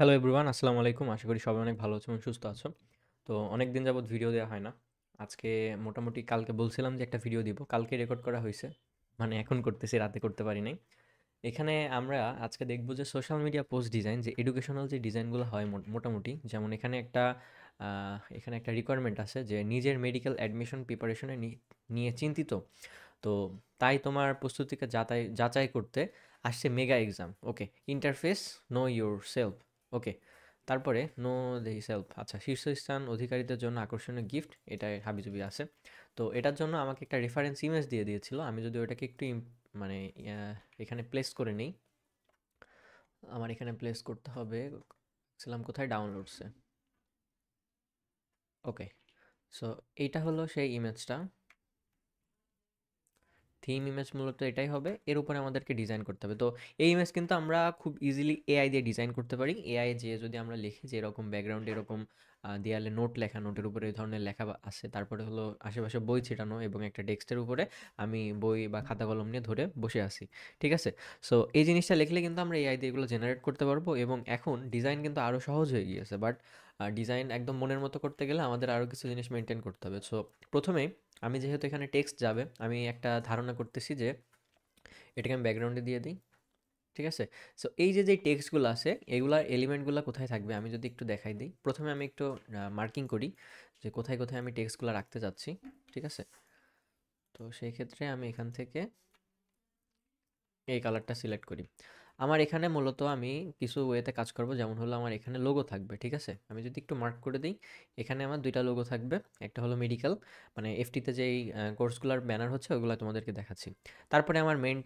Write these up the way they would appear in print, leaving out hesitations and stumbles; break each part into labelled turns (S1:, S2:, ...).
S1: Hello everyone, আসসালামু আলাইকুম। আশা করি সবাই অনেক ভালো আছো এবং সুস্থ আছো। তো অনেক দিন যাবত ভিডিও দেওয়া হয় না। আজকে মোটামুটি কালকে বলছিলাম যে একটা ভিডিও দিব। কালকে রেকর্ড করা হইছে। মানে এখন করতেছি, রাতে করতে পারি নাই। এখানে আমরা আজকে দেখব যে সোশ্যাল মিডিয়া পোস্ট ডিজাইন, যে এডুকেশনাল যে ডিজাইনগুলো হয় মোটামুটি, যেমন এখানে একটা রিকোয়ারমেন্ট আছে যে নিজের মেডিকেল অ্যাডমিশন প্রিপারেশনে নিয়ে চিন্তিত। তো তাই তোমার প্রস্তুতিকে যাচাই করতে আসছে mega exam. Okay, interface know yourself. Okay, তারপরে নো দি সেলফ। আচ্ছা, শীর্ষস্থান অধিকারীদের জন্য আকর্ষণীয় গিফট, এটা হাবিজাবি আছে। তো এটার জন্য আমাকে একটা রেফারেন্স ইমেজ দিয়ে দিয়েছিল। আমি যদি ওটাকে একটু মানে এখানে প্লেস করে নিই, আমার এখানে প্লেস করতে হবে। ছিলাম কোথায়, ডাউনলোডসে। ওকে, সো এইটা হলো সেই ইমেজটা। থিম ইমেজ মূলত এটাই হবে, এর উপরে আমাদেরকে ডিজাইন করতে হবে। তো এই ইমেজ কিন্তু আমরা খুব ইজিলি এআই দিয়ে ডিজাইন করতে পারি। এআই যে যদি আমরা লিখি যে এরকম ব্যাকগ্রাউন্ডে এরকম দেয়ালে নোট লেখা, নোটের উপরে এই ধরনের লেখা আছে, তারপরে হলো আশেপাশে বই ছিটানো এবং একটা ডেস্কের উপরে আমি বই বা খাতা কলম নিয়ে ধরে বসে আছি। ঠিক আছে? সো এই জিনিসটা লিখলে কিন্তু আমরা এআই দিয়ে এগুলো জেনারেট করতে পারবো, এবং এখন ডিজাইন কিন্তু আরও সহজ হয়ে গিয়েছে। বাট ডিজাইন একদম মনের মতো করতে গেলে আমাদের আরও কিছু জিনিস মেনটেন করতে হবে। সো প্রথমেই আমি যেহেতু এখানে টেক্সট যাবে, আমি একটা ধারণা করতেছি যে এটাকে আমি ব্যাকগ্রাউন্ডে দিয়ে দিই। ঠিক আছে? সো এই যে টেক্সটগুলো আছে, এগুলার এলিমেন্টগুলো কোথায় থাকবে আমি যদি একটু দেখাই দিই। প্রথমে আমি একটু মার্কিং করি যে কোথায় কোথায় আমি টেক্সটগুলো রাখতে চাচ্ছি। ঠিক আছে? তো সেই ক্ষেত্রে আমি এখান থেকে এই কালারটা সিলেক্ট করি। আমার এখানে মূলত আমি কিছু ওয়েতে কাজ করব, যেমন হলো আমার এখানে লোগো থাকবে। ঠিক আছে? আমি যদি একটু মার্ক করে দিই, এখানে আমার ২ টা লোগো থাকবে। একটা হলো মেডিকেল, মানে এফটিতে যেই কোর্সগুলার ব্যানার হচ্ছে ওগুলা তোমাদেরকে দেখাচ্ছি। তারপরে আমার মেইন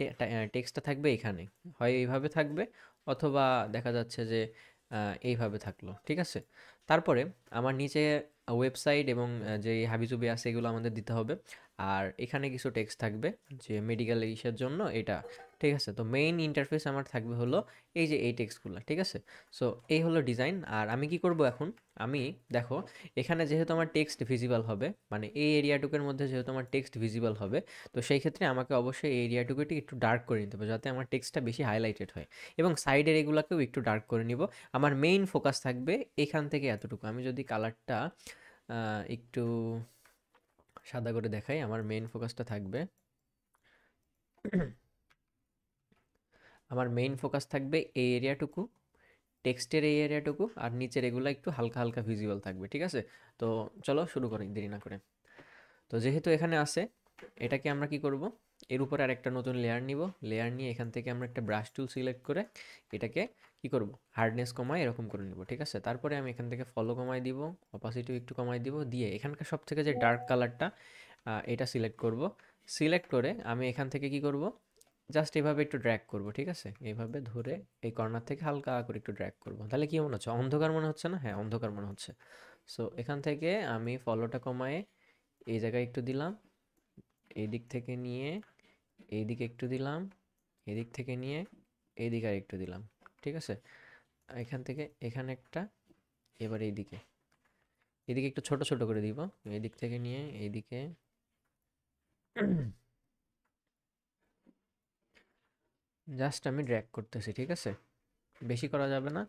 S1: টেক্সটটা থাকবে এখানে। হয় এইভাবে থাকবে, অথবা দেখা যাচ্ছে যে এইভাবে থাকলো। ঠিক আছে? তারপরে আমার নিচে ওয়েবসাইট এবং যেই হাবিজাবি আছে এগুলো আমাদের দিতে হবে। আর এখানে কিছু টেক্সট থাকবে যে মেডিকেল ইসের জন্য এটা। ঠিক আছে? তো মেইন ইন্টারফেস আমার থাকবে হলো এই যে এই টেক্সটগুলো। ঠিক আছে? সো এই হলো ডিজাইন। আর আমি কি করব এখন, আমি দেখো এখানে যেহেতু আমার টেক্সট ভিজিবল হবে, মানে এই এরিয়াটুকুর মধ্যে যেহেতু আমার টেক্সট ভিজিবল হবে, তো সেই ক্ষেত্রে আমাকে অবশ্যই এই এরিয়াটুকুটি একটু ডার্ক করে নিতে হবে যাতে আমার টেক্সটটা বেশি হাইলাইটেড হয়, এবং সাইডের এগুলোকেও একটু ডার্ক করে নিব। আমার মেইন ফোকাস থাকবে এখান থেকে এতটুকু। আমি যদি কালারটা একটু সাদা করে দেখাই, আমার মেইন ফোকাসটা থাকবে আমার মেইন ফোকাস থাকবে এই এরিয়াটুকু, টেক্সটের এই এরিয়াটুকু, আর নিচের এগুলো একটু হালকা হালকা ভিজিবল থাকবে। ঠিক আছে? তো চলো শুরু করি দেরি না করে। তো যেহেতু এখানে আছে, এটাকে আমরা কি করব, এর উপরে আর একটা নতুন লেয়ার নিব। লেয়ার নিয়ে এখান থেকে আমরা একটা ব্রাশ টুল সিলেক্ট করে এটাকে কি করব, হার্ডনেস কমায় এরকম করে নিব। ঠিক আছে? তারপরে আমি এখান থেকে ফলো কমাই দিব, অপাসিটিও একটু কমাই দিব, দিয়ে এখানকার সব থেকে যে ডার্ক কালারটা এটা সিলেক্ট করব। সিলেক্ট করে আমি এখান থেকে কি করব, জাস্ট এভাবে একটু ড্র্যাগ করব। ঠিক আছে? এইভাবে ধরে এই কর্নার থেকে হালকা করে একটু ড্র্যাগ করব। তাহলে কি মনে হচ্ছে, অন্ধকার মনে হচ্ছে না? হ্যাঁ, অন্ধকার মনে হচ্ছে। সো এখান থেকে আমি ফলোটা কমায়ে এই জায়গায় একটু দিলাম, এই দিক থেকে নিয়ে এই দিকে একটু দিলাম, এদিক থেকে নিয়ে এই দিকে আর একটু দিলাম। ঠিক আছে? এখান থেকে এখানে একটা, এবার এইদিকে এদিকে একটু ছোট ছোট করে দিব, এদিক থেকে নিয়ে এইদিকে জাস্ট আমি ড্র্যাগ করতেছি। ঠিক আছে? বেশি করা যাবে না,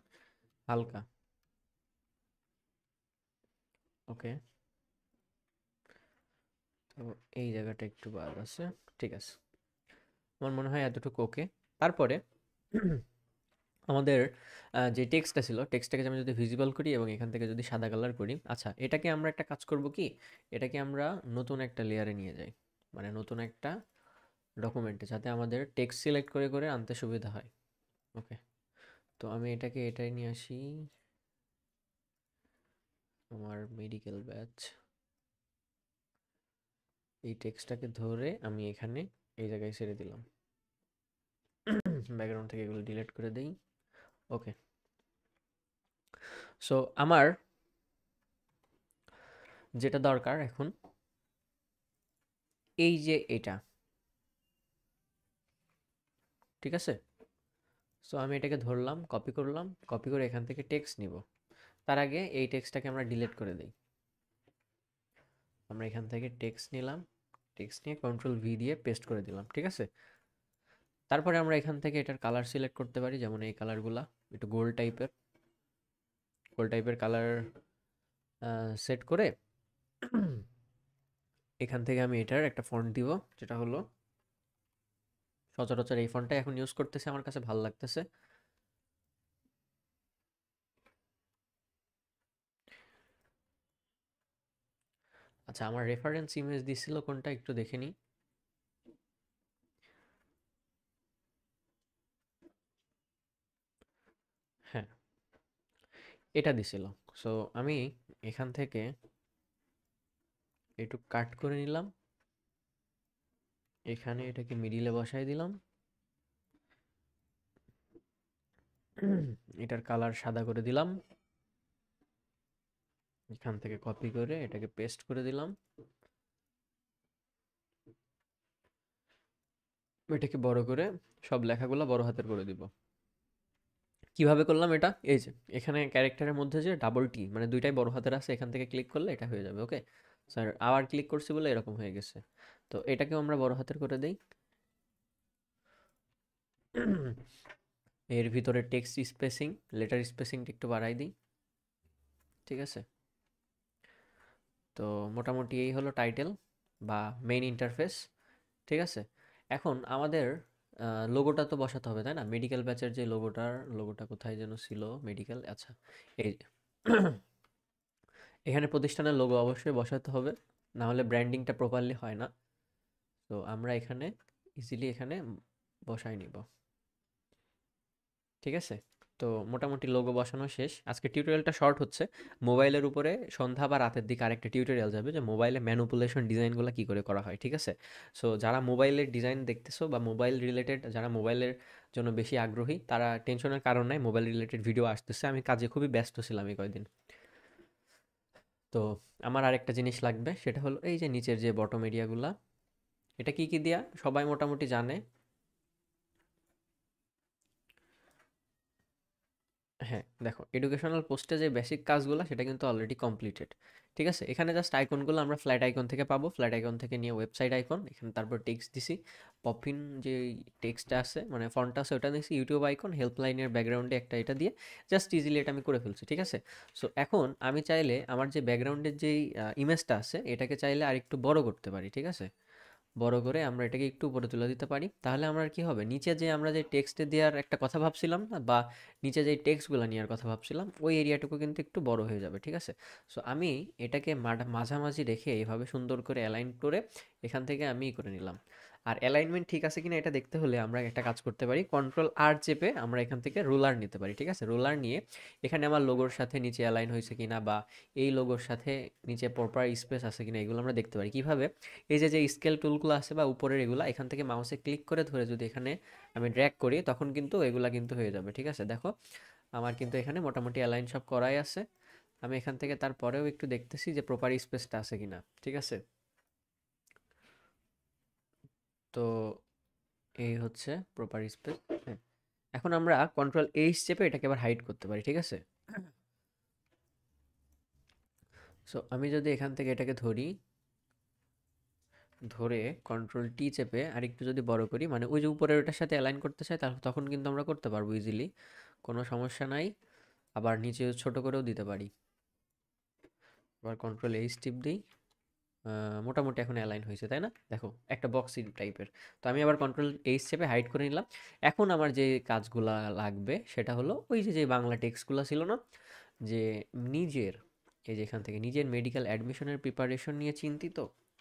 S1: হালকা। ওকে, তো এই জায়গাটা একটু বাদ আছে। ঠিক আছে, আমার মনে হয় এতটুকু ওকে। তারপরে আমাদের যে টেক্সটটা ছিল, টেক্সটটাকে আমি যদি ভিজিবল করি এবং এখান থেকে যদি সাদা কালার করি, আচ্ছা এটাকে আমরা একটা কাজ করব কি, এটাকে আমরা নতুন একটা লেয়ারে নিয়ে যাই, মানে নতুন একটা ডকুমেন্টে, যাতে আমাদের টেক্সট সিলেক্ট করে করে আনতে সুবিধা হয়। ওকে, তো আমি এটাকে এটাই নিয়ে আসি, আমার মেডিকেল ব্যাচ, এই টেক্সটটাকে ধরে আমি এখানে এই জায়গায় ছেড়ে দিলাম। ব্যাকগ্রাউন্ড থেকে এগুলো ডিলিট করে দেই। ওকে, সো আমার যেটা দরকার এখন, এই যে এটা, ঠিক আছে? সো আমি এটাকে ধরলাম, কপি করলাম, কপি করে এখান থেকে টেক্সট নিব। তার আগে এই টেক্সটটাকে আমরা ডিলিট করে দিই। আমরা এখান থেকে টেক্সট নিলাম, টেক্সট নিয়ে কন্ট্রোল ভি দিয়ে পেস্ট করে দিলাম। ঠিক আছে? তারপরে আমরা এখান থেকে এটার কালার সিলেক্ট করতে পারি, যেমন এই কালারগুলা একটু গোল্ড টাইপের। কোল টাইপের কালার সেট করে এখান থেকে আমি এটার একটা ফন্ট দিব, যেটা হলো সচরাচর এই ফন্টটা এখন ইউজ করতেছে, আমার কাছে ভালো লাগতেছে। আচ্ছা, আমার রেফারেন্স ইমেজ দিছিল কোনটা একটু দেখে নিই। হ্যাঁ, এটা দিছিল। সো আমি এখান থেকে একটু কাট করে নিলাম, এখানে এটাকে মিডিলে বসাই দিলাম। এটার কালার সাদা করে দিলাম, এখান থেকে কপি করে এটাকে পেস্ট করে দিলাম, এটাকে বড় করে সব লেখাগুলো বড় হাতের করে দিব। কিভাবে করলাম এটা? এই যে এখানে ক্যারেক্টারের মধ্যে যে ডাবল টি মানে দুইটাই বড় হাতের আছে, এখান থেকে ক্লিক করলে এটা হয়ে যাবে। ওকে স্যার, আবার ক্লিক করছি বলে এরকম হয়ে গেছে। তো এটাকেও আমরা বড় হাতের করে দেই। এর ভিতরে টেক্সট স্পেসিং, লেটার স্পেসিংটা একটু বাড়াই দিই। ঠিক আছে, তো মোটামুটি এই হলো টাইটেল বা মেইন ইন্টারফেস। ঠিক আছে, এখন আমাদের লোগোটা তো বসাতে হবে, তাই না? মেডিকেল ব্যাচের যে লোগোটা কোথায় যেন ছিল, মেডিকেল, আচ্ছা এই যে। এখানে প্রতিষ্ঠানের লোগো অবশ্যই বসাতে হবে, না হলে ব্র্যান্ডিংটা প্রপারলি হয় না। তো আমরা এখানে ইজিলি এখানে বসাই নিব। ঠিক আছে, তো মোটামুটি লোগো বসানো শেষ। আজকে টিউটোরিয়ালটা শর্ট হচ্ছে। মোবাইলের উপরে সন্ধ্যা বা রাতের দিকে আরেকটা টিউটোরিয়াল যাবে, যে মোবাইলে ম্যানুপুলেশন ডিজাইনগুলো কি করে করা হয়। ঠিক আছে, সো যারা মোবাইলের ডিজাইন দেখতেছো বা মোবাইল রিলেটেড, যারা মোবাইলের জন্য বেশি আগ্রহী, তারা টেনশনের কারণ নাই, মোবাইল রিলেটেড ভিডিও আসতেছে। আমি কাজে খুবই ব্যস্ত ছিলাম এই কয়দিন। তো আমার আরেকটা জিনিস লাগবে, সেটা হলো এই যে নিচের যে বটম এরিয়াগুলা, এটা কি কি দিয়া সবাই মোটামুটি জানে। হ্যাঁ, দেখো এডুকেশনাল পোস্টে যে বেসিক কাজগুলো সেটা কিন্তু অলরেডি কমপ্লিটেড। ঠিক আছে, এখানে জাস্ট আইকনগুলো আমরা ফ্ল্যাট আইকন থেকে পাবো, ফ্ল্যাট আইকন থেকে নিয়ে ওয়েবসাইট আইকন, এখানে তারপর টেক্সট দিছি, পপিন যে টেক্সটটা আছে মানে ফন্টটা আছে ওটা দিছি, ইউটিউব আইকন, হেল্পলাইনের ব্যাকগ্রাউন্ডে একটা এটা দিয়ে জাস্ট ইজিলি এটা আমি করে ফেলছি। ঠিক আছে, সো এখন আমি চাইলে আমার যে ব্যাকগ্রাউন্ডের যেই ইমেজটা আছে এটাকে চাইলে আরেকটু বড় করতে পারি। ঠিক আছে, বড় করে আমরা এটাকে একটু উপরে তুলে দিতে পারি, তাহলে আমরা কি হবে, নিচে যে আমরা যে টেক্সটে দেওয়ার একটা কথা ভাবছিলাম না, বা নিচে যে টেক্সটগুলো নেওয়ার কথা ভাবছিলাম, ওই এরিয়াটুকু কিন্তু একটু বড় হয়ে যাবে। ঠিক আছে, সো আমি এটাকে মাঝামাঝি রেখে এইভাবে সুন্দর করে অ্যালাইন করে এখান থেকে আমি করে নিলাম। আর অ্যালাইনমেন্ট ঠিক আছে কিনা এটা দেখতে হলে আমরা একটা কাজ করতে পারি, কন্ট্রোল আর চেপে আমরা এখান থেকে রুলার নিতে পারি। ঠিক আছে, রুলার নিয়ে এখানে আমার লোগোর সাথে নিচে অ্যালাইন হয়েছে কিনা, বা এই লোগোর সাথে নিচে প্রপার স্পেস আছে কিনা, এগুলো আমরা দেখতে পারি কিভাবে। এই যে যে স্কেল টুলগুলো আছে বা উপরের এগুলা, এখান থেকে মাউসে ক্লিক করে ধরে যদি এখানে আমি ড্র্যাগ করি তখন কিন্তু এগুলা কিন্তু হয়ে যাবে। ঠিক আছে, দেখো আমার কিন্তু এখানে মোটামুটি অ্যালাইন সব করাই আছে। আমি এখান থেকে তারপরেও একটু দেখতেছি যে প্রপার স্পেসটা আছে কিনা। ঠিক আছে, তো এই হচ্ছে প্রপার স্পেস। হ্যাঁ, এখন আমরা কন্ট্রোল এইচ চেপে এটাকে আবার হাইড করতে পারি। ঠিক আছে, সো আমি যদি এখান থেকে এটাকে ধরি, ধরে কন্ট্রোল টি চেপে আরেকটু যদি বড় করি, মানে ওই যে উপরের ওটার সাথে অ্যালাইন করতে চাই, তখন কিন্তু আমরা করতে পারবো ইজিলি, কোনো সমস্যা নাই। আবার নিচে ছোট করেও দিতে পারি। আবার কন্ট্রোল এইচ টিপ দিই, মোটামুটি এখন অ্যালাইন হয়েছে, তাই না? দেখো একটা বক্সি টাইপের। তো আমি আবার কন্ট্রোল এইচ চেপে হাইড করে নিলাম। এখন আমার যে কাজগুলা লাগবে সেটা হলো ওই যে যে বাংলা টেক্সটগুলো ছিল না, যে নিজের, এই যে এখান থেকে নিজের মেডিকেল অ্যাডমিশনের প্রিপারেশন নিয়ে চিন্তিত।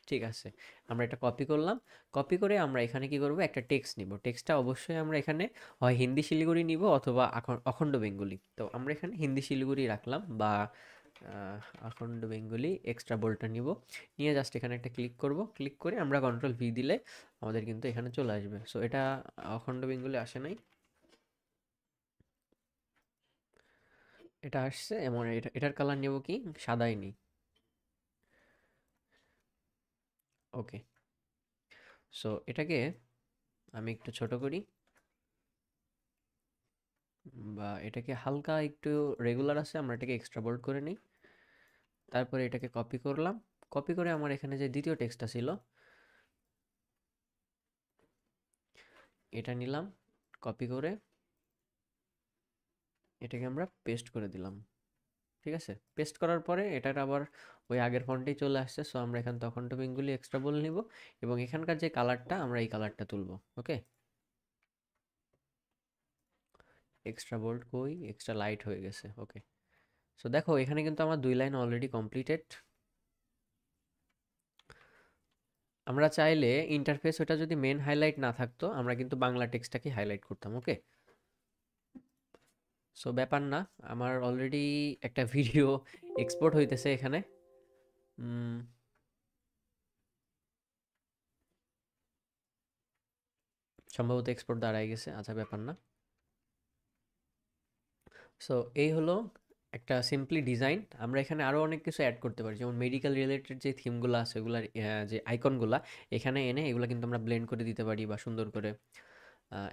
S1: ঠিক আছে, আমরা এটা কপি করলাম, কপি করে আমরা এখানে কি করব, একটা টেক্সট নিব। টেক্সটটা অবশ্যই আমরা এখানে হয় হিন্দি শিলিগুড়ি নিব অথবা অখণ্ড বেঙ্গলি। তো আমরা এখানে হিন্দি শিলিগুড়ি রাখলাম, বা অখণ্ড বেঙ্গলি এক্সট্রা বোল্টটা নিব, নিয়ে জাস্ট এখানে একটা ক্লিক করব, ক্লিক করে আমরা কন্ট্রোল ভি দিলে আমাদের কিন্তু এখানে চলে আসবে। সো এটা অখণ্ড বেঙ্গলি আসে নাই, এটা আসছে এমন। এটার কালার নেব কি, সাদাই নিই। ওকে, সো এটাকে আমি একটু ছোট করি, বা এটাকে হালকা একটু রেগুলার আছে, আমরা এটাকে এক্সট্রা বোল্ড করে নিই। তারপরে এটাকে কপি করলাম, কপি করে আমার এখানে যে দ্বিতীয় টেক্সটটা ছিল এটা নিলাম, কপি করে এটাকে আমরা পেস্ট করে দিলাম। ঠিক আছে? পেস্ট করার পরে এটার আবার ওই আগের ফন্টেই চলে আসছে। সো আমরা এখান তখন তো বেঙ্গলি এক্সট্রা বলে নিব এবং এখানকার যে কালারটা আমরা এই কালারটা তুলবো। ওকে, এক্সট্রা বোল্ড কই, এক্সট্রা লাইট হয়ে গেছে। ওকে, সো দেখো এখানে কিন্তু আমার 2 লাইন অলরেডি কমপ্লিটেড। আমরা চাইলে ইন্টারফেস ওটা যদি মেন হাইলাইট না থাকতো আমরা কিন্তু বাংলা টেক্সটটাকে হাইলাইট করতাম। ওকে, সো ব্যাপার না, আমার অলরেডি একটা ভিডিও এক্সপোর্ট হইতেছে এখানে। উম, সম্ভবত এক্সপোর্ট দাঁড়ায় গেছে, আচ্ছা ব্যাপার না। সো এই হলো একটা সিম্পলি ডিজাইন। আমরা এখানে আরও অনেক কিছু অ্যাড করতে পারি, যেমন মেডিকেল রিলেটেড যে থিমগুলো আছে ওগুলার যে আইকনগুলা এখানে এনে এগুলো কিন্তু আমরা ব্লেন্ড করে দিতে পারি বা সুন্দর করে।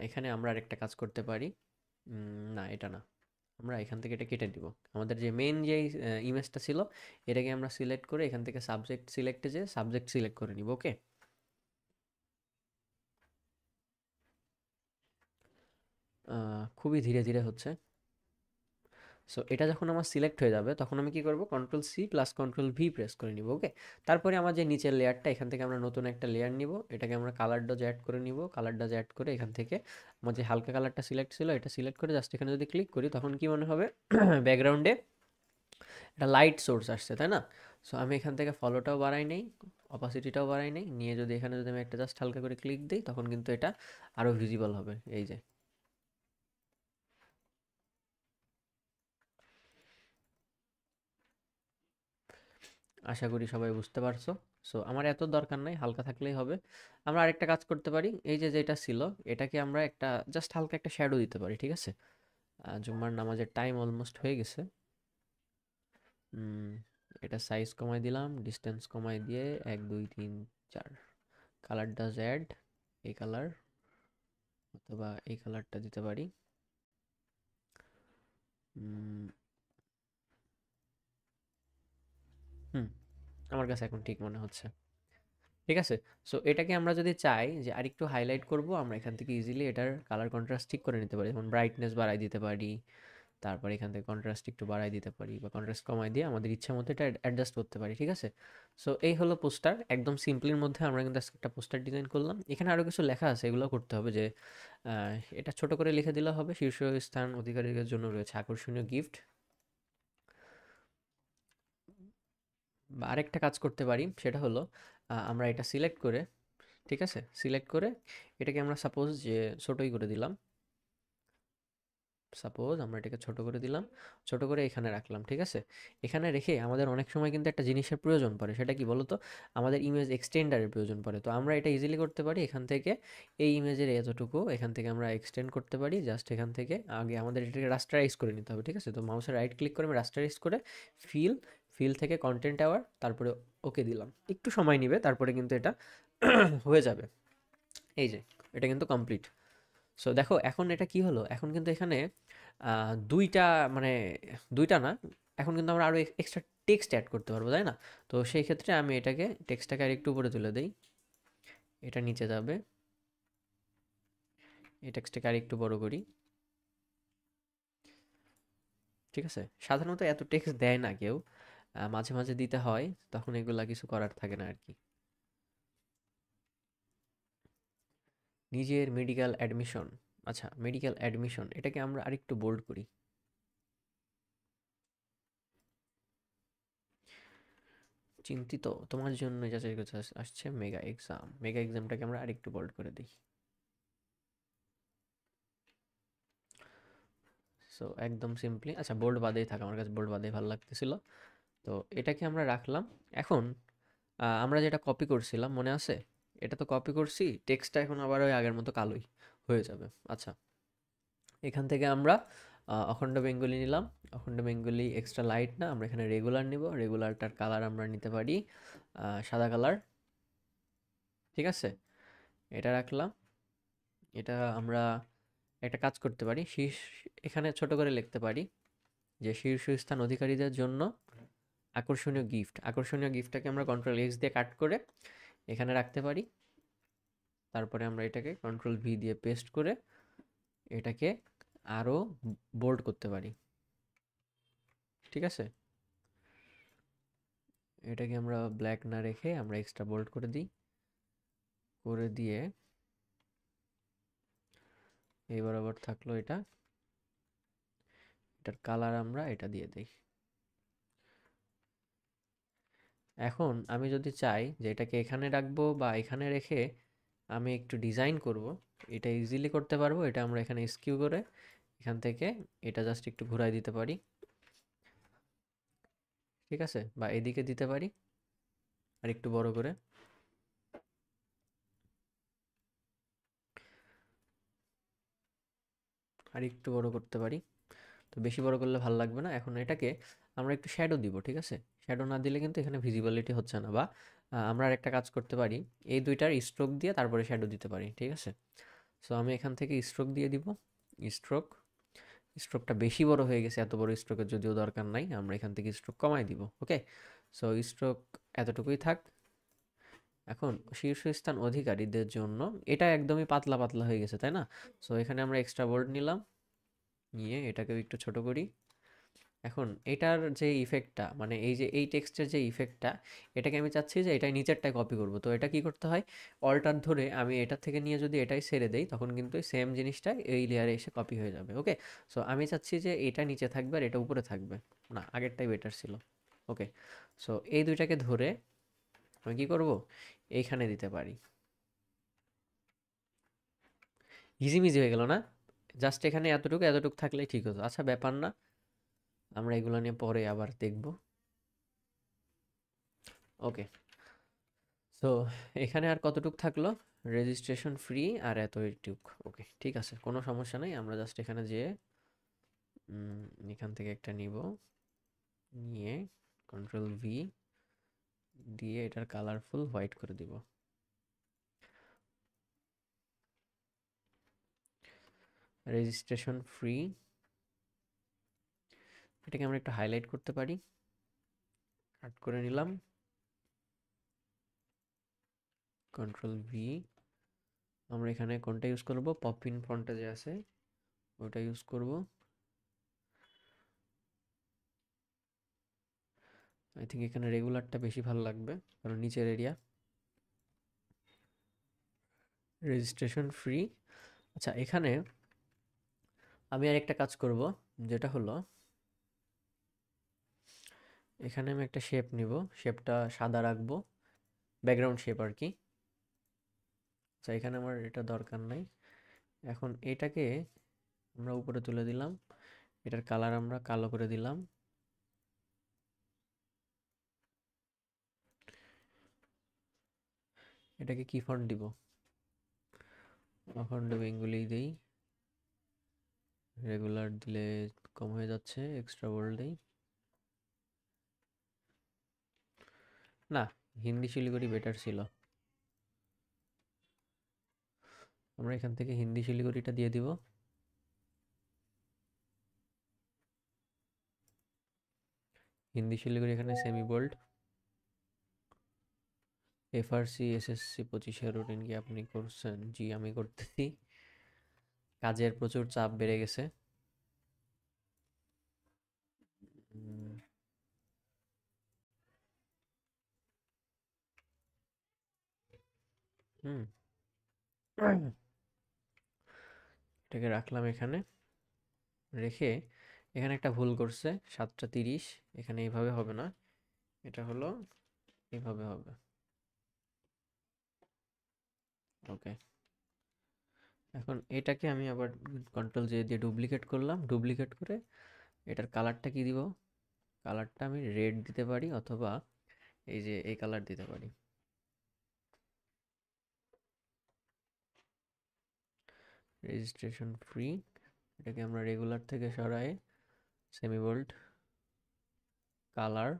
S1: এখানে আমরা আরেকটা কাজ করতে পারি। না এটা না, আমরা এখান থেকে এটা কেটে দিব। আমাদের যে মেন যে ইমেজটা ছিল এটাকে আমরা সিলেক্ট করে এখান থেকে সাবজেক্ট সিলেক্টে যে সাবজেক্ট সিলেক্ট করে নিব। ওকে, খুবই ধীরে ধীরে হচ্ছে। সো এটা যখন আমার সিলেক্ট হয়ে যাবে তখন আমি কি করব, control C plus control V press করে নিব। ওকে, তারপরে আমার যে নিচের লেয়ারটা এখান থেকে আমরা নতুন একটা লেয়ার নিব, এটাকে আমরা কালার ডজ অ্যাড করে নিব। কালার ডজ অ্যাড করে এখান থেকে আমার যে হালকা কালারটা সিলেক্ট ছিল এটা সিলেক্ট করে জাস্ট এখানে যদি ক্লিক করি তখন কি মনে হবে ব্যাকগ্রাউন্ডে একটা লাইট সোর্স আসছে, তাই না? সো আমি এখান থেকে ফলোটাও বাড়াই নেই, অপাসিটিটাও বাড়াই নেই, নিয়ে যদি এখানে যদি আমি একটা জাস্ট হালকা করে ক্লিক দিই তখন কিন্তু এটা আরও ভিজিবল হবে। এই যে, আশা করি সবাই বুঝতে পারছো। সো আমার এত দরকার নাই, হালকা থাকলেই হবে। আমরা আরেকটা কাজ করতে পারি, এই যে যেটা ছিল এটাকে আমরা একটা জাস্ট হালকা একটা শ্যাডো দিতে পারি। ঠিক আছে, জুম্মার নামাজের টাইম অলমোস্ট হয়ে গেছে। উম, এটা সাইজ কমাই দিলাম, ডিস্টেন্স কমাই দিয়ে 1 2 3 4। কালার ডাজ অ্যাড, এই কালার অথবা এই কালারটা দিতে পারি। উম, হুম, আমার কাছে এখন ঠিক মনে হচ্ছে। ঠিক আছে, সো এটাকে আমরা যদি চাই যে আরেকটু হাইলাইট করব আমরা এখান থেকে ইজিলি এটার কালার কন্ট্রাস্ট ঠিক করে নিতে পারি, যেমন ব্রাইটনেস বাড়াই দিতে পারি, তারপর এখান থেকে কন্ট্রাস্ট একটু বাড়াই দিতে পারি বা কন্ট্রাস্ট কমাই দিয়ে আমাদের ইচ্ছা মতো এটা অ্যাডজাস্ট করতে পারি। ঠিক আছে, সো এই হলো পোস্টার, একদম সিম্পলির মধ্যে আমরা কিন্তু আজকে একটা পোস্টার ডিজাইন করলাম। এখানে আরও কিছু লেখা আছে, এগুলো করতে হবে যে এটা ছোট করে লিখে দিলে হবে, শীর্ষস্থান অধিকারীদের জন্য রয়েছে আকর্ষণীয় গিফট। বা আরেকটা কাজ করতে পারি সেটা হলো আমরা এটা সিলেক্ট করে, ঠিক আছে, সিলেক্ট করে এটাকে আমরা সাপোজ যে ছোটই করে দিলাম, সাপোজ আমরা এটাকে ছোট করে দিলাম, ছোট করে এখানে রাখলাম। ঠিক আছে, এখানে রেখে আমাদের অনেক সময় কিন্তু একটা জিনিসের প্রয়োজন পড়ে, সেটা কি বলতো, আমাদের ইমেজ এক্সটেন্ডারের প্রয়োজন পড়ে। তো আমরা এটা ইজিলি করতে পারি, এখান থেকে এই ইমেজের এতটুকু এখান থেকে আমরা এক্সটেন্ড করতে পারি। জাস্ট এখান থেকে আগে আমাদের এটাকে রাস্টারাইজ করে নিতে হবে। ঠিক আছে, তো মাউসের রাইট ক্লিক করে আমি রাস্টারাইজ করে ফিল, ফিল থেকে কন্টেন্ট অ্যাওয়ার, তারপরে ওকে দিলাম। একটু সময় নিবে, তারপরে কিন্তু এটা হয়ে যাবে। এই যে, এটা কিন্তু কমপ্লিট। সো দেখো এখন এটা কি হলো, এখন কিন্তু এখানে ২টা মানে ২টা না, এখন কিন্তু আমরা আরও এক্সট্রা টেক্সট অ্যাড করতে পারবো, তাই না? তো সেই ক্ষেত্রে আমি এটাকে টেক্সটটাকে আরেকটু উপরে তুলে দেই, এটা নিচে যাবে, এই টেক্সটটাকে আরেকটু বড় করি। ঠিক আছে, সাধারণত এত টেক্সট দেয় না কেউ, মাঝে মাঝে দিতে হয়, তখন এগুলা কিছু করার থাকে না আর কি। নিজের মেডিকেল অ্যাডমিশন, আচ্ছা মেডিকেল অ্যাডমিশন এটাকে আমরা আরেকটু বোল্ড করি। চিন্তিত তোমার জন্য যাচাই করতে আসছে মেগা এক্সাম, মেগা এক্সামটাকে আমরা আরেকটু বোল্ড করে দিই। সো একদম সিম্পলি, আচ্ছা বোল্ড বাদেই থাক, আমার কাছে বোল্ড বাদেই ভালো লাগতেছিল। তো এটাকে আমরা রাখলাম। এখন আমরা যেটা কপি করছিলাম মনে আছে, এটা তো কপি করছি, টেক্সটটা এখন আবার ওই আগের মতো কালোই হয়ে যাবে। আচ্ছা, এখান থেকে আমরা অখণ্ড বেঙ্গলি নিলাম, অখণ্ড বেঙ্গলি এক্সট্রা লাইট না, আমরা এখানে রেগুলার নিব, রেগুলারটার কালার আমরা নিতে পারি সাদা কালার। ঠিক আছে, এটা রাখলাম। এটা আমরা একটা কাজ করতে পারি, শীর্ষ এখানে ছোট করে লিখতে পারি যে শীর্ষস্থান অধিকারীদের জন্য আকর্ষণীয় গিফট। আকর্ষণীয় গিফটটাকে আমরা কন্ট্রোল এক্স দিয়ে কাট করে এখানে রাখতে পারি। তারপরে আমরা এটাকে কন্ট্রোল ভি দিয়ে পেস্ট করে এটাকে আরও বোল্ড করতে পারি। ঠিক আছে, এটাকে আমরা ব্ল্যাক না রেখে আমরা এক্সট্রা বোল্ড করে দিই, করে দিয়ে এই বরাবর থাকলো এটা, এটার কালার আমরা এটা দিয়ে দিই। এখন আমি যদি চাই যে এটাকে এখানে রাখবো বা এখানে রেখে আমি একটু ডিজাইন করব, এটা ইজিলি করতে পারবো। এটা আমরা এখানে স্কিউ করে এখান থেকে এটা জাস্ট একটু ঘুরাই দিতে পারি, ঠিক আছে, বা এদিকে দিতে পারি আর একটু বড় করে, আর একটু বড় করতে পারি। তো বেশি বড় করলে ভালো লাগবে না। এখন এটাকে আমরা একটু শ্যাডো দিব, ঠিক আছে, শ্যাডো না দিলে কিন্তু এখানে ভিজিবিলিটি হচ্ছে না। বা আমরা আর একটা কাজ করতে পারি, এই দুইটার স্ট্রোক দিয়ে তারপরে শ্যাডো দিতে পারি, ঠিক আছে। সো আমি এখান থেকে স্ট্রোক দিয়ে দিব, স্ট্রোক, স্ট্রোকটা বেশি বড় হয়ে গেছে, এত বড় স্ট্রোকের যদিও দরকার নাই, আমরা এখান থেকে স্ট্রোক কমাই দিব। ওকে, সো স্ট্রোক এতটুকুই থাক। এখন শীর্ষস্থান অধিকারীদের জন্য এটা একদমই পাতলা পাতলা হয়ে গেছে, তাই না? সো এখানে আমরা এক্সট্রা বোল্ড নিলাম, নিয়ে এটাকেও একটু ছোট করি। এখন এটার যে ইফেক্টটা, মানে এই যে এই টেক্সটের যে ইফেক্টটা, এটাকে আমি চাচ্ছি যে এটাই নিচেরটায় কপি করব। তো এটা কি করতে হয়, অল্টার ধরে আমি এটা থেকে নিয়ে যদি এটাই ছেড়ে দেই, তখন কিন্তু সেম জিনিসটা এই লেয়ারে এসে কপি হয়ে যাবে। ওকে, সো আমি চাচ্ছি যে এটা নিচে থাকবে আর এটা উপরে থাকবে, না আগেরটাই বেটার ছিল। ওকে, সো এই দুইটাকে ধরে আমি কি করব, এইখানে দিতে পারি। ইজিমিজি হয়ে গেল না? জাস্ট এখানে এতটুকু এতটুকু থাকলেই ঠিক হতো। আচ্ছা, ব্যাপার না, আমরা এগুলো নিয়ে পরে আবার দেখব। ওকে, সো এখানে আর কতটুক থাকলো, রেজিস্ট্রেশন ফ্রি আর এতটুক। ওকে, ঠিক আছে, কোনো সমস্যা নাই। আমরা জাস্ট এখানে যেয়ে এখান থেকে একটা নিব, নিয়ে কন্ট্রোল ভি দিয়ে এটার কালারফুল হোয়াইট করে দিব। রেজিস্ট্রেশন ফ্রি, এটাকে আমরা একটু হাইলাইট করতে পারি, কাট করে নিলাম, কন্ট্রোল ভি। আমরা এখানে কোনটা ইউজ করব, পপিন ফন্টে যে আছে ওটা ইউজ করব। আই থিঙ্ক এখানে রেগুলারটা বেশি ভালো লাগবে, কারণ নিচের এরিয়া। Registration free. আচ্ছা, এখানে আমি আর একটা কাজ করব, যেটা হলো এখানে আমি একটা শেপ নিব, শেপটা সাদা রাখবো, ব্যাকগ্রাউন্ড শেপ আর কি। আচ্ছা, এখানে আমার এটা দরকার নাই। এখন এটাকে আমরা উপরে তুলে দিলাম, এটার কালার আমরা কালো করে দিলাম। এটাকে কি ফন্ট দিব, অখণ্ড বেঙ্গলি দেই, রেগুলার দিলে কম হয়ে যাচ্ছে, এক্সট্রা বোল্ড দেই। না, হিন্দি শিলিগুড়ি বেটার ছিল, আমরা এখান থেকে হিন্দি শিলিগুড়িটা দিয়ে দিব। হিন্দি শিলিগুড়ি এখানে সেমি বোল্ড। এফআরসি এসএসসি 25-এর রুটিন কি আপনি করছেন? জি, আমি করতেছি, কাজের প্রচুর চাপ বেড়ে গেছে। উম, হুম, এটাকে রাখলাম এখানে, রেখে এখানে একটা ভুল করছে, 7:30, এখানে এইভাবে হবে না, এটা হলো এইভাবে হবে। ওকে, এখন এটাকে আমি আবার কন্ট্রোল জে দিয়ে ডুপ্লিকেট করলাম, ডুপ্লিকেট করে এটার কালারটা কি দিব, কালারটা আমি রেড দিতে পারি অথবা এই যে এই কালার দিতে পারি। রেজিস্ট্রেশন ফ্রি, এটাকে আমরা রেগুলার থেকে সরাই সেমি বোল্ড, কালার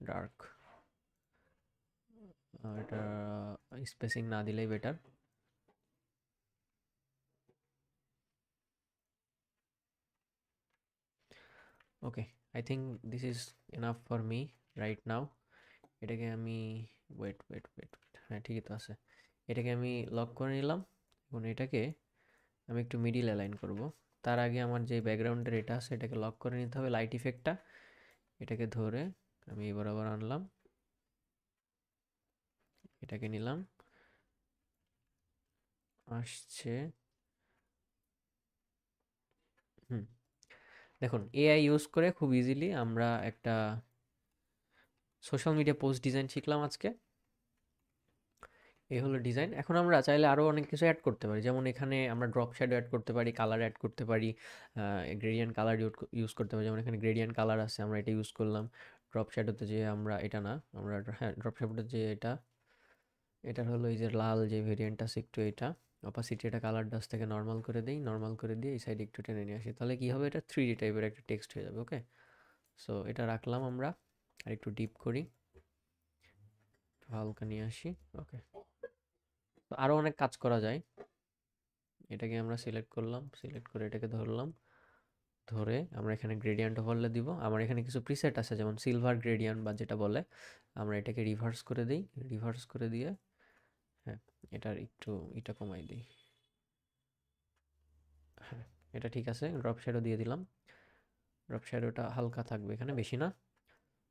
S1: ডার্ক, এটা স্পেসিং না দিলেই better. Okay, I think this is enough for me right now. এটাকে আমি ওয়েট ওয়েট ওয়েট, হ্যাঁ ঠিকই তো আছে। এটাকে আমি লক করে নিলাম। এখন এটাকে আমি একটু মিডিল অ্যালাইন করব, তার আগে আমার যে ব্যাকগ্রাউন্ডের এটা আছে এটাকে লক করে নিতে হবে, লাইট ইফেক্টটা। এটাকে ধরে আমি এই বরাবর আনলাম, এটাকে নিলাম, আসছে। হুম, দেখুন এআই ইউজ করে খুব ইজিলি আমরা একটা সোশ্যাল মিডিয়া পোস্ট ডিজাইন শিখলাম আজকে। এই হলো ডিজাইন। এখন আমরা চাইলে আরও অনেক কিছু অ্যাড করতে পারি, যেমন এখানে আমরা ড্রপ শ্যাডো অ্যাড করতে পারি, কালার অ্যাড করতে পারি, গ্রেডিয়েন্ট কালার ইউজ করতে পারি। যেমন এখানে গ্রেডিয়েন্ট কালার আছে, আমরা এটা ইউজ করলাম। ড্রপ শ্যাডোতে যে আমরা এটা না, আমরা হ্যাঁ ড্রপ শ্যাডোতে যে এটার হলো এই যে লাল যে ভেরিয়েন্ট আছে একটু, এটা অপাসিটি, এটা কালার ডাস থেকে নর্মাল করে দেই, নর্মাল করে দিয়ে এই সাইডে একটু টেনে নিয়ে আসি, তাহলে কি হবে, এটা 3D টাইপের একটা টেক্সট হয়ে যাবে। ওকে, সো এটা রাখলাম আমরা। আর একটু ডিপ করি, একটু হালকা নিয়ে আসি। ওকে, তো আরও অনেক কাজ করা যায়। এটাকে আমরা সিলেক্ট করলাম, সিলেক্ট করে এটাকে ধরলাম, ধরে আমরা এখানে গ্রেডিয়েন্ট ওভারলে দিব। আমার এখানে কিছু প্রিসেট আছে, যেমন সিলভার গ্রেডিয়েন্ট বা যেটা বলে, আমরা এটাকে রিভার্স করে দিই, রিভার্স করে দিয়ে হ্যাঁ এটার একটু এটা কমাই দিই। হ্যাঁ, এটা ঠিক আছে। ড্রপ শ্যাডো দিয়ে দিলাম, ড্রপ শ্যাডোটা হালকা থাকবে এখানে, বেশি না।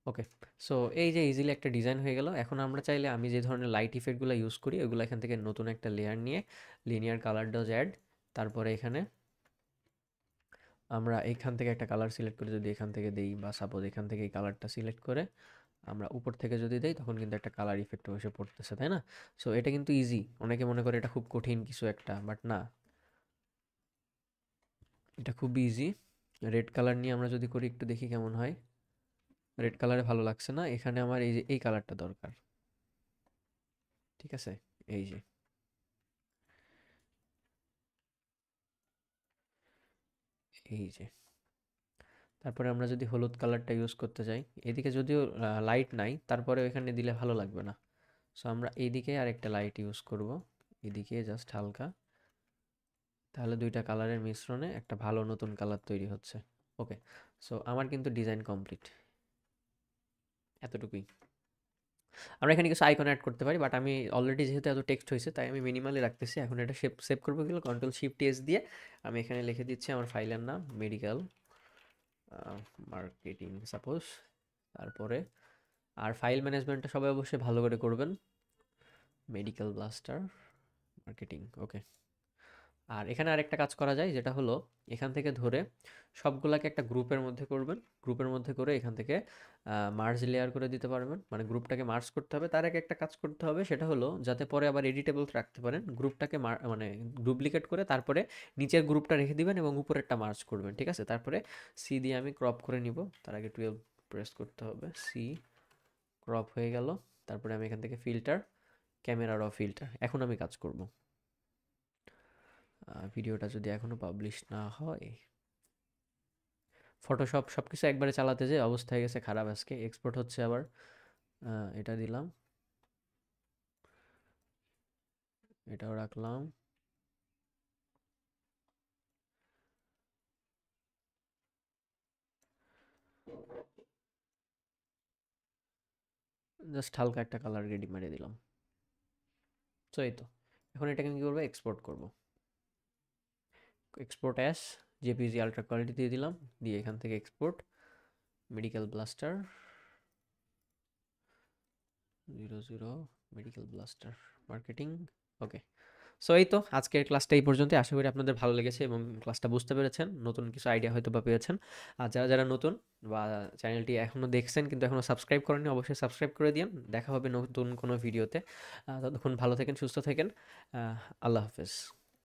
S1: ওকে, সো এই যে ইজিলি একটা ডিজাইন হয়ে গেল। এখন আমরা চাইলে আমি যে ধরনের লাইট ইফেক্টগুলো ইউজ করি ওগুলো এখান থেকে নতুন একটা লেয়ার নিয়ে লিনিয়ার কালার ডজ অ্যাড, তারপরে এখানে আমরা এখান থেকে একটা কালার সিলেক্ট করে যদি এখান থেকে দেই, বা সাপোজ এখান থেকে এই কালারটা সিলেক্ট করে আমরা উপর থেকে যদি দেই, তখন কিন্তু একটা কালার ইফেক্ট এসে পড়তেছে, তাই না? সো এটা কিন্তু ইজি। অনেকে মনে করে এটা খুব কঠিন কিছু একটা, বাট না, এটা খুব ইজি। রেড কালার নিয়ে আমরা যদি করি, একটু দেখি কেমন হয়। রেড কালারে ভালো লাগছে না, এখানে আমার এই যে এই কালারটা দরকার। ঠিক আছে, এই যে এই যে তারপরে আমরা যদি হলুদ কালারটা ইউজ করতে চাই, এদিকে যদিও লাইট নাই, তারপরে এখানে দিলে ভালো লাগবে না। সো আমরা এইদিকে আরেকটা লাইট ইউজ করব, এদিকে জাস্ট হালকা, তাহলে দুইটা কালারের মিশ্রণে একটা ভালো নতুন কালার তৈরি হচ্ছে। ওকে, সো আমার কিন্তু ডিজাইন কমপ্লিট, এতটুকুই। আমরা এখানে কিছু আইকন অ্যাড করতে পারি, বাট আমি অলরেডি যেহেতু এত টেক্সট হয়েছে তাই আমি মিনিমালি রাখতেছি। এখন এটা সেভ করবো গেলে কন্ট্রোল শিফট এস দিয়ে আমি এখানে লিখে দিচ্ছি আমার ফাইলের নাম মেডিকেল মার্কেটিং সাপোজ। তারপরে আর ফাইল ম্যানেজমেন্টটা সবাই অবশ্যই ভালো করে করবেন, মেডিকেল ব্লাস্টার মার্কেটিং। ওকে, আর এখানে আরেকটা কাজ করা যায়, যেটা হলো এখান থেকে ধরে সবগুলাকে একটা গ্রুপের মধ্যে করবেন, গ্রুপের মধ্যে করে এখান থেকে মার্জ লেয়ার করে দিতে পারবেন, মানে গ্রুপটাকে মার্জ করতে হবে। তার আগে একটা কাজ করতে হবে, সেটা হলো যাতে পরে আবার এডিটেবল রাখতে পারেন, গ্রুপটাকে মানে ডুপ্লিকেট করে তারপরে নিচের গ্রুপটা রেখে দিবেন এবং উপরেরটা মার্জ করবেন। ঠিক আছে, তারপরে সি দিয়ে আমি ক্রপ করে নিব, তার আগে 12 প্রেস করতে হবে, সি ক্রপ হয়ে গেল। তারপরে আমি এখান থেকে ফিল্টার, ক্যামেরা র ফিল্টার, এখন আমি কাজ করব। ভিডিওটা যদি এখনো পাবলিশ না হয়, ফটোশপ সব কিছু একবারে চালাতে যে অবস্থা হয়ে গেছে খারাপ আজকে, এক্সপোর্ট হচ্ছে আবার। এটা দিলাম, এটাও রাখলাম, জাস্ট হালকা একটা কালার গ্রেডিং মারিয়ে দিলাম। তো এই তো, এখন এটাকে আমি কী করবো, এক্সপোর্ট করব। Export as JPG ultra quality দিয়ে দিলাম, দিয়ে এখান থেকে export medical blaster 00 medical blaster marketing. Okay, so এই তো আজকের ক্লাসটা এই পর্যন্ত। আশা করি আপনাদের ভালো লেগেছে এবং ক্লাসটা বুঝতে পেরেছেন, নতুন কিছু আইডিয়া হয়তো বা পেয়েছেন। আর যারা যারা নতুন বা চ্যানেলটি এখনও দেখছেন কিন্তু এখনও সাবস্ক্রাইব করেননি, অবশ্যই সাবস্ক্রাইব করে দিন। দেখা হবে নতুন কোনো ভিডিওতে। ততক্ষণ ভালো থাকেন, সুস্থ থাকেন। আল্লাহ হাফেজ।